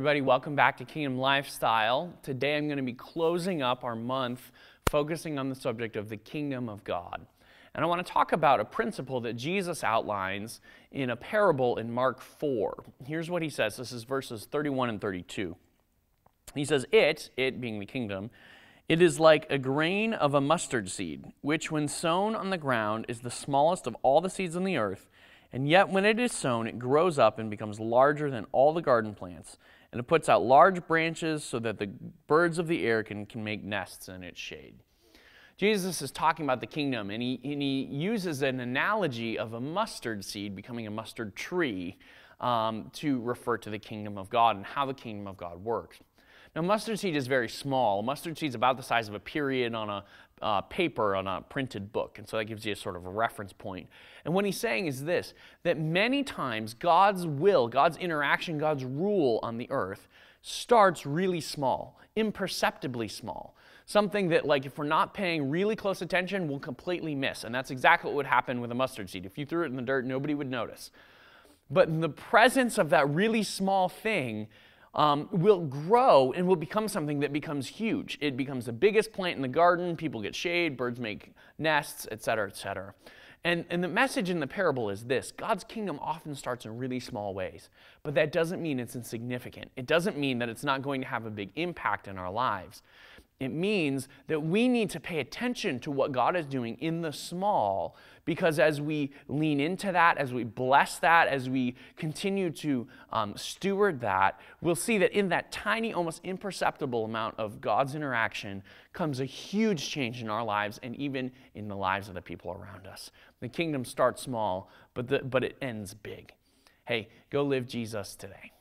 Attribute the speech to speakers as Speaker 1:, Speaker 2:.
Speaker 1: everybody. Welcome back to Kingdom Lifestyle. Today I'm going to be closing up our month focusing on the subject of the kingdom of God. And I want to talk about a principle that Jesus outlines in a parable in Mark 4. Here's what he says. This is verses 31 and 32. He says, it being the kingdom, it is like a grain of a mustard seed, which when sown on the ground is the smallest of all the seeds on the earth. And yet when it is sown, it grows up and becomes larger than all the garden plants. And it puts out large branches so that the birds of the air can make nests in its shade. Jesus is talking about the kingdom, and he uses an analogy of a mustard seed becoming a mustard tree to refer to the kingdom of God and how the kingdom of God works. Now, mustard seed is very small. A mustard seed is about the size of a period on a paper on a printed book, and so that gives you a sort of a reference point. And what he's saying is this, that many times God's will, God's interaction, God's rule on the earth starts really small, imperceptibly small. Something that, like, if we're not paying really close attention, we'll completely miss. And that's exactly what would happen with a mustard seed. If you threw it in the dirt, nobody would notice. But in the presence of that really small thing, will grow and will become something that becomes huge. It becomes the biggest plant in the garden. People get shade, birds make nests, etc., etc. And the message in the parable is this: God's kingdom often starts in really small ways, but that doesn't mean it's insignificant. It doesn't mean that it's not going to have a big impact in our lives. It means that we need to pay attention to what God is doing in the small, because as we lean into that, as we bless that, as we continue to steward that, we'll see that in that tiny, almost imperceptible amount of God's interaction comes a huge change in our lives and even in the lives of the people around us. The kingdom starts small, but it ends big. Hey, go live Jesus today.